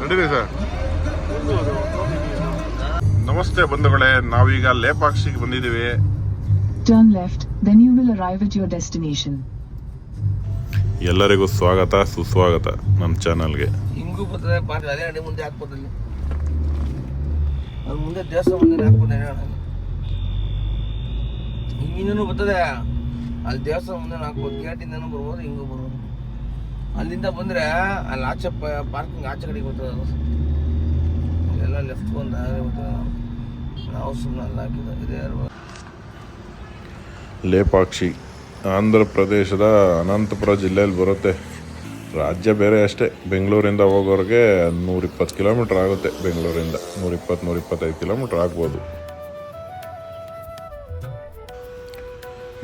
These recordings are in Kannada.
ನಡೀರಿ ಸರ್. ನಮಸ್ತೆ ಬಂಧುಗಳೇ, ನಾವೀಗ ಲೇಪಾಕ್ಷಿಗೆ ಬಂದಿದ್ದೀವಿ. Turn left, then you will arrive at your destination. ಎಲ್ಲರಿಗೂ ಸ್ವಾಗತ ಸುಸ್ವಾಗತ ನಮ್ಮ ಚಾನಲ್ಗೆ. ಹಿಂಗೂ ಬರ್ತದೆ ಪಾಠ ಅದೇ ಅಡಿ ಮುಂದೆ ಹಾಕ್ಬೋದಲ್ಲಿ ಅದು ಮುಂದೆ ದೇವಸ್ಥಾನ ಮುಂದೆ ಹಾಕ್ಬೋದೇ ಹಿಂಗಿನೂ ಬರ್ತದೆ. ಅಲ್ಲಿ ದೇವಸ್ಥಾನ ಮುಂದೆ ಹಾಕ್ಬೋದು, ಗೇಟಿಂದನೂ ಬರ್ಬೋದು, ಹಿಂಗೂ ಬರ್ಬೋದು. ಅಲ್ಲಿಂದ ಬಂದರೆ ಅಲ್ಲಿ ಆಚೆ ಪಾರ್ಕಿಂಗ್ ಆಚೆ ಕಡೆಗೆ ಬರ್ತದೆ. ಅದು ಅಲ್ಲೆಲ್ಲ ಲೆಫ್ಟ್ ಬಂದು ಬರ್ತದೆ. ನಾವು ಸುಮ್ಮನೆ ಅಲ್ಲಿ ಹಾಕಿದ್ದು ಇದೇ ಲೇಪಾಕ್ಷಿ ಆಂಧ್ರ ಪ್ರದೇಶದ ಅನಂತಪುರ ಜಿಲ್ಲೆಯಲ್ಲಿ ಬರುತ್ತೆ. ರಾಜ್ಯ ಬೇರೆ ಅಷ್ಟೇ. ಬೆಂಗಳೂರಿಂದ ಹೋಗೋರಿಗೆ 120 ಕಿಲೋಮೀಟ್ರ್ ಆಗುತ್ತೆ. ಬೆಂಗಳೂರಿಂದ 120-125 ಕಿಲೋಮೀಟ್ರ್ ಆಗ್ಬೋದು.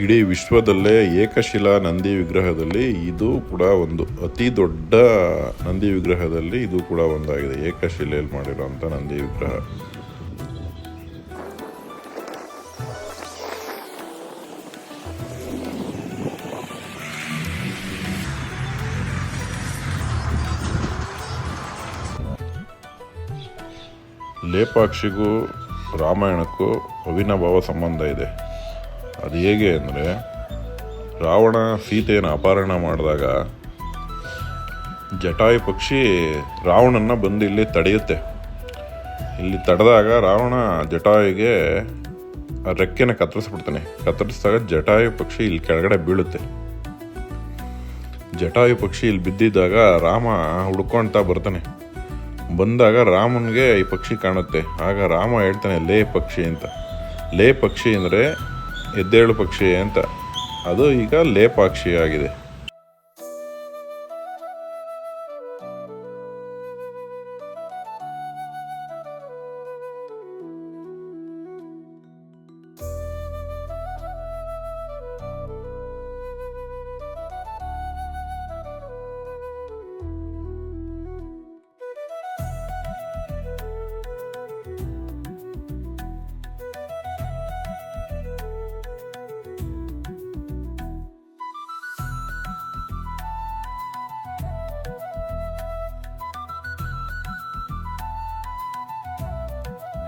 ಇಡೀ ವಿಶ್ವದಲ್ಲೇ ಏಕಶಿಲಾ ನಂದಿ ವಿಗ್ರಹದಲ್ಲಿ ಇದು ಕೂಡ ಒಂದು ಅತಿ ದೊಡ್ಡ ನಂದಿ ವಿಗ್ರಹದಲ್ಲಿ ಇದು ಕೂಡ ಒಂದಾಗಿದೆ. ಏಕಶಿಲೆಯಲ್ಲಿ ಮಾಡಿರೋಂಥ ನಂದಿ ವಿಗ್ರಹ. ಲೇಪಾಕ್ಷಿಗೂ ರಾಮಾಯಣಕ್ಕೂ ಅವಿನಾಭಾವ ಸಂಬಂಧ ಇದೆ. ಅದು ಹೇಗೆ ಅಂದರೆ, ರಾವಣ ಸೀತೆಯನ್ನು ಅಪಹರಣ ಮಾಡಿದಾಗ ಜಟಾಯು ಪಕ್ಷಿ ರಾವಣನ ಬಂದು ಇಲ್ಲಿ ತಡೆಯುತ್ತೆ. ಇಲ್ಲಿ ತಡೆದಾಗ ರಾವಣ ಜಟಾಯುಗೆ ಆ ರೆಕ್ಕೆನ ಕತ್ತರಿಸ್ಬಿಡ್ತಾನೆ. ಕತ್ತರಿಸಿದಾಗ ಜಟಾಯು ಪಕ್ಷಿ ಇಲ್ಲಿ ಕೆಳಗಡೆ ಬೀಳುತ್ತೆ. ಜಟಾಯು ಪಕ್ಷಿ ಇಲ್ಲಿ ಬಿದ್ದಿದ್ದಾಗ ರಾಮ ಹುಡ್ಕೊಳ್ತಾ ಬರ್ತಾನೆ. ಬಂದಾಗ ರಾಮನಿಗೆ ಈ ಪಕ್ಷಿ ಕಾಣುತ್ತೆ. ಆಗ ರಾಮ ಹೇಳ್ತಾನೆ ಲೇ ಪಕ್ಷಿ ಅಂತ. ಲೇ ಪಕ್ಷಿ ಅಂದರೆ ಎದ್ದೇಳು ಪಕ್ಷಿ ಅಂತ. ಅದು ಈಗ ಲೇಪಾಕ್ಷಿ ಆಗಿದೆ.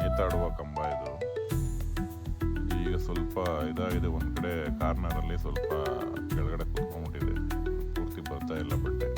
ನೇತಾಡುವ ಕಂಬ ಇದು. ಈಗ ಸ್ವಲ್ಪ ಇದಾಗಿದೆ. ಒಂದು ಕಡೆ ಕಾರ್ನರಲ್ಲಿ ಸ್ವಲ್ಪ ಕೆಳಗಡೆ ಕುತ್ಕೊಂಡ್ಬಿಟ್ಟಿದೆ. ಪೂರ್ತಿ ಬರ್ತಾ ಇಲ್ಲ ಬಟ್ಟೆ.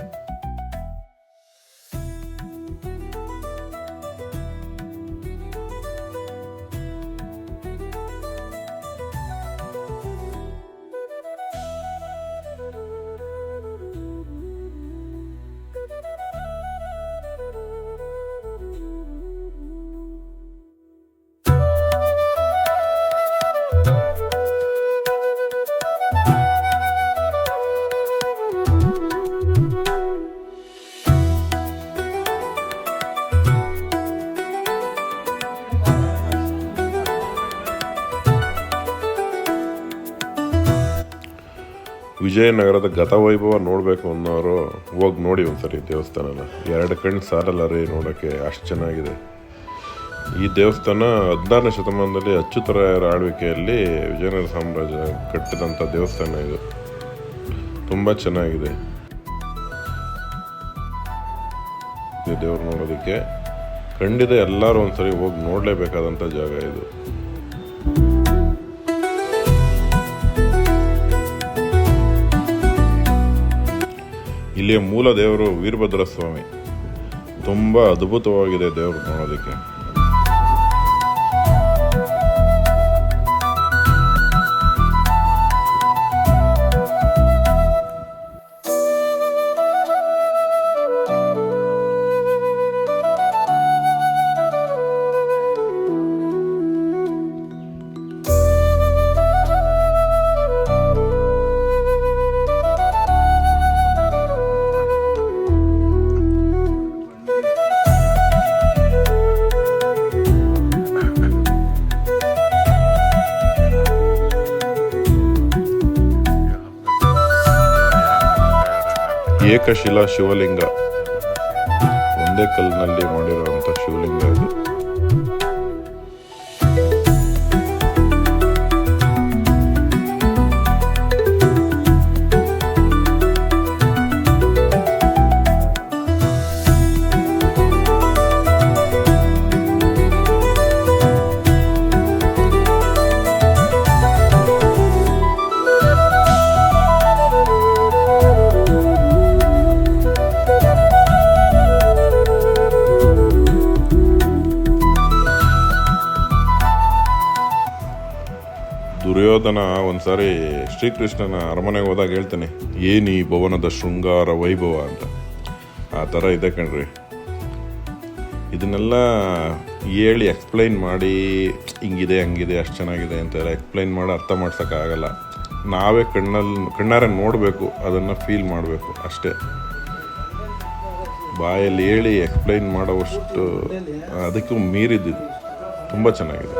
ವಿಜಯನಗರದ ಗತವೈಭವ ನೋಡಬೇಕು ಅನ್ನೋರು ಹೋಗಿ ನೋಡಿ ಒಂದ್ಸರಿ ದೇವಸ್ಥಾನನ. 2 ಕಣ್ಣು ಸಾಲಲ್ಲ ರೀ ನೋಡೋಕ್ಕೆ, ಅಷ್ಟು ಚೆನ್ನಾಗಿದೆ. ಈ ದೇವಸ್ಥಾನ 16ನೇ ಶತಮಾನದಲ್ಲಿ ಅಚ್ಯುತರಾಯರ ಆಳ್ವಿಕೆಯಲ್ಲಿ ವಿಜಯನಗರ ಸಾಮ್ರಾಜ್ಯ ಕಟ್ಟಿದಂಥ ದೇವಸ್ಥಾನ ಇದು. ತುಂಬ ಚೆನ್ನಾಗಿದೆ ಈ ದೇವ್ರು ನೋಡೋದಕ್ಕೆ. ಖಂಡಿತ ಎಲ್ಲರೂ ಒಂದ್ಸರಿ ಹೋಗಿ ನೋಡಲೇಬೇಕಾದಂಥ ಜಾಗ ಇದು. ಇಲ್ಲಿಯ ಮೂಲ ದೇವರು ವೀರಭದ್ರ ಸ್ವಾಮಿ. ತುಂಬ ಅದ್ಭುತವಾಗಿದೆ ದೇವರು ನೋಡೋದಕ್ಕೆ. ಏಕಶಿಲಾ ಶಿವಲಿಂಗ, ಒಂದೇ ಕಲ್ಲಿನಲ್ಲಿ ಮಾಡಿರುವಂಥ ಶಿವಲಿಂಗ ಇದು. ದುರ್ಯೋಧನ ಒಂದ್ಸಾರಿ ಶ್ರೀಕೃಷ್ಣನ ಅರಮನೆಗೆ ಹೋದಾಗ ಹೇಳ್ತಾನೆ, ಏನು ಈ ಭವನದ ಶೃಂಗಾರ ವೈಭವ ಅಂತ. ಆ ಥರ ಇದೆ ಕಣ್ರಿ. ಇದನ್ನೆಲ್ಲ ಹೇಳಿ ಎಕ್ಸ್ಪ್ಲೈನ್ ಮಾಡಿ ಹಿಂಗಿದೆ ಹಂಗಿದೆ ಅಷ್ಟು ಚೆನ್ನಾಗಿದೆ ಅಂತೆಲ್ಲ ಎಕ್ಸ್ಪ್ಲೈನ್ ಮಾಡಿ ಅರ್ಥ ಮಾಡ್ಸೋಕ್ಕಾಗಲ್ಲ. ನಾವೇ ಕಣ್ಣಾರೆ ನೋಡಬೇಕು, ಅದನ್ನು ಫೀಲ್ ಮಾಡಬೇಕು ಅಷ್ಟೇ. ಬಾಯಲ್ಲಿ ಹೇಳಿ ಎಕ್ಸ್ಪ್ಲೈನ್ ಮಾಡೋವಷ್ಟು ಅದಕ್ಕೂ ಮೀರಿದ್ದಿದ್ದು. ತುಂಬ ಚೆನ್ನಾಗಿದೆ.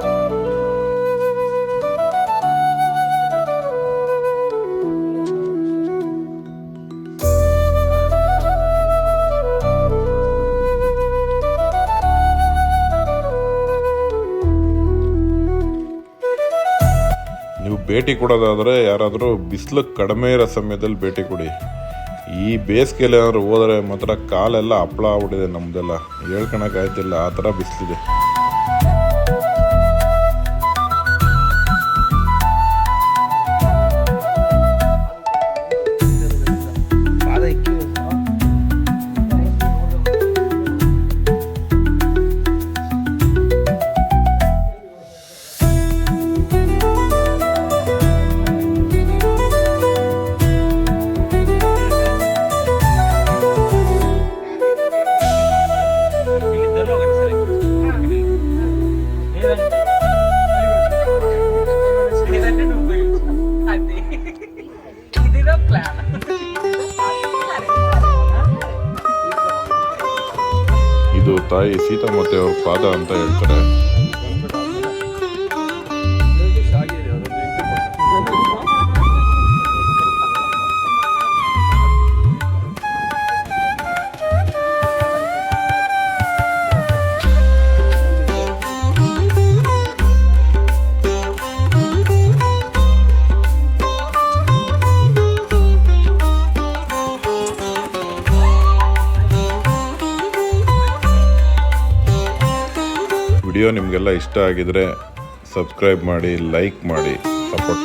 ನೀವು ಭೇಟಿ ಕೊಡೋದಾದರೆ ಯಾರಾದರೂ ಬಿಸಿಲು ಕಡಿಮೆ ಇರೋ ಸಮಯದಲ್ಲಿ ಭೇಟಿ ಕೊಡಿ. ಈ ಬೇಸಿಗೆಯಲ್ಲಿ ಏನಾದ್ರು ಹೋದರೆ ಮಾತ್ರ ಕಾಲೆಲ್ಲ ಹಪ್ಪಳ ಆಗ್ಬಿಟ್ಟಿದೆ ನಮ್ಮದೆಲ್ಲ, ಹೇಳ್ಕೊಳಕ್ಕಾಯ್ತಿಲ್ಲ, ಆ ಥರ ಬಿಸಿಲಿದೆ. ಇದು ತಾಯಿ ಸೀತಾಮಾತೆ ಅವ್ರ ಪಾದ ಅಂತ ಹೇಳ್ತಾರೆ. ವಿಡಿಯೋ ನಿಮಗೆಲ್ಲ ಇಷ್ಟ ಆಗಿದ್ರೆ ಸಬ್ಸ್ಕ್ರೈಬ್ ಮಾಡಿ, ಲೈಕ್ ಮಾಡಿ, ಸಪೋರ್ಟ್